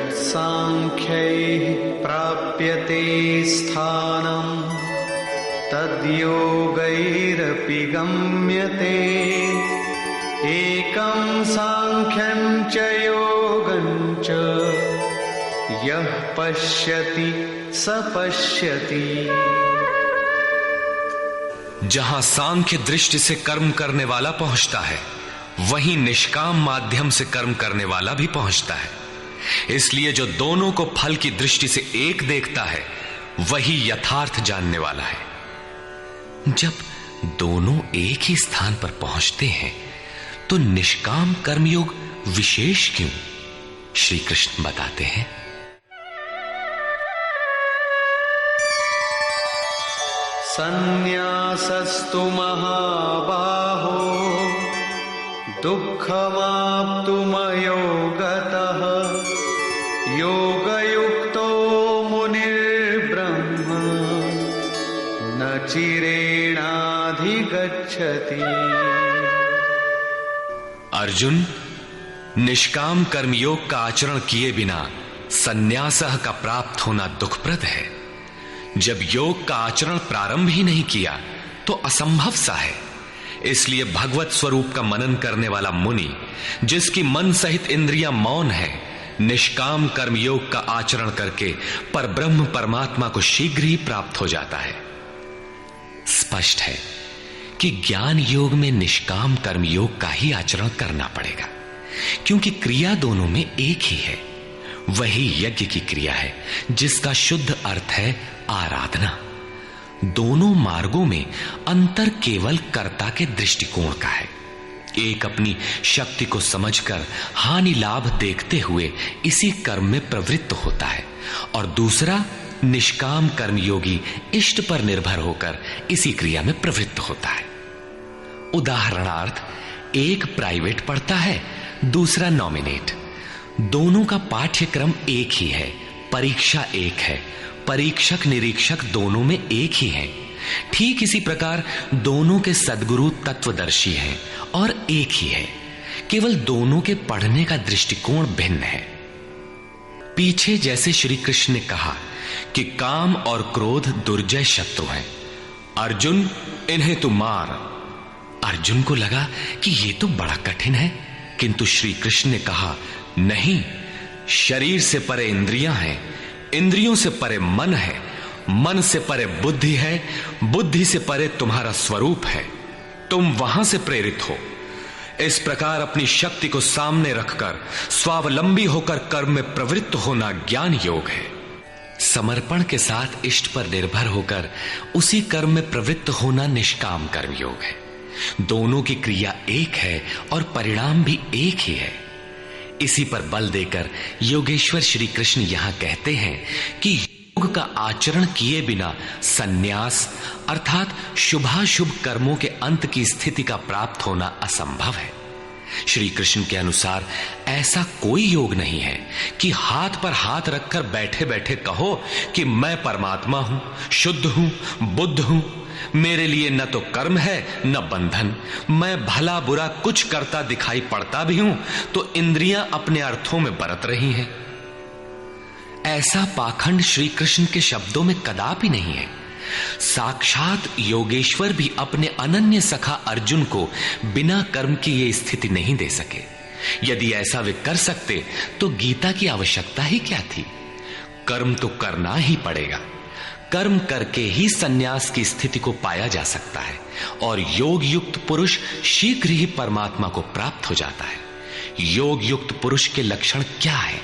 यत् सांख्यैः प्राप्यते स्थानं तद्योगैरपि गम्यते। एकं सांख्यं च योगं च यः पश्यति स पश्यति। जहां सांख्य दृष्टि से कर्म करने वाला पहुंचता है, वहीं निष्काम माध्यम से कर्म करने वाला भी पहुंचता है। इसलिए जो दोनों को फल की दृष्टि से एक देखता है, वही यथार्थ जानने वाला है। जब दोनों एक ही स्थान पर पहुंचते हैं, तो निष्काम कर्मयोग विशेष क्यों? श्री कृष्ण बताते हैं, संन्यासस्तु महाबाहो दुःखमाप्तुमयो गतः योगयुक्तो मुनिर्ब्रह्म न चिरेणाधिगच्छति। अर्जुन, निष्काम कर्मयोग का आचरण किए बिना संन्यासः का प्राप्त होना दुखप्रद है। जब योग का आचरण प्रारंभ ही नहीं किया तो असंभव सा है। इसलिए भगवत स्वरूप का मनन करने वाला मुनि, जिसकी मन सहित इंद्रियां मौन है, निष्काम कर्मयोग का आचरण करके परब्रह्म परमात्मा को शीघ्र ही प्राप्त हो जाता है। स्पष्ट है कि ज्ञान योग में निष्काम कर्मयोग का ही आचरण करना पड़ेगा, क्योंकि क्रिया दोनों में एक ही है। वही यज्ञ की क्रिया है, जिसका शुद्ध अर्थ है आराधना। दोनों मार्गों में अंतर केवल कर्ता के दृष्टिकोण का है। एक अपनी शक्ति को समझकर हानि लाभ देखते हुए इसी कर्म में प्रवृत्त होता है, और दूसरा निष्काम कर्मयोगी इष्ट पर निर्भर होकर इसी क्रिया में प्रवृत्त होता है। उदाहरणार्थ, एक प्राइवेट पढ़ता है, दूसरा नॉमिनेट। दोनों का पाठ्यक्रम एक ही है, परीक्षा एक है, परीक्षक निरीक्षक दोनों में एक ही है। ठीक इसी प्रकार दोनों के सद्गुरु तत्वदर्शी हैं और एक ही है, केवल दोनों के पढ़ने का दृष्टिकोण भिन्न है। पीछे जैसे श्री कृष्ण ने कहा कि काम और क्रोध दुर्जय शत्रु हैं, अर्जुन इन्हें तू मार। अर्जुन को लगा कि यह तो बड़ा कठिन है, किंतु श्री कृष्ण ने कहा, नहीं, शरीर से परे इंद्रियां हैं, इंद्रियों से परे मन है, मन से परे बुद्धि है, बुद्धि से परे तुम्हारा स्वरूप है। तुम वहां से प्रेरित हो। इस प्रकार अपनी शक्ति को सामने रखकर स्वावलंबी होकर कर्म में प्रवृत्त होना ज्ञान योग है। समर्पण के साथ इष्ट पर निर्भर होकर उसी कर्म में प्रवृत्त होना निष्काम कर्म योग है। दोनों की क्रिया एक है और परिणाम भी एक ही है। इसी पर बल देकर योगेश्वर श्री कृष्ण यहां कहते हैं कि योग का आचरण किए बिना संन्यास अर्थात शुभाशुभ कर्मों के अंत की स्थिति का प्राप्त होना असंभव है। श्री कृष्ण के अनुसार ऐसा कोई योग नहीं है कि हाथ पर हाथ रखकर बैठे बैठे कहो कि मैं परमात्मा हूं, शुद्ध हूं, बुद्ध हूं, मेरे लिए न तो कर्म है न बंधन, मैं भला बुरा कुछ करता दिखाई पड़ता भी हूं तो इंद्रियां अपने अर्थों में बरत रही हैं। ऐसा पाखंड श्री कृष्ण के शब्दों में कदापि नहीं है। साक्षात योगेश्वर भी अपने अनन्य सखा अर्जुन को बिना कर्म की ये स्थिति नहीं दे सके। यदि ऐसा वे कर सकते तो गीता की आवश्यकता ही क्या थी। कर्म तो करना ही पड़ेगा। कर्म करके ही सन्यास की स्थिति को पाया जा सकता है और योग युक्त पुरुष शीघ्र ही परमात्मा को प्राप्त हो जाता है। योग युक्त पुरुष के लक्षण क्या है?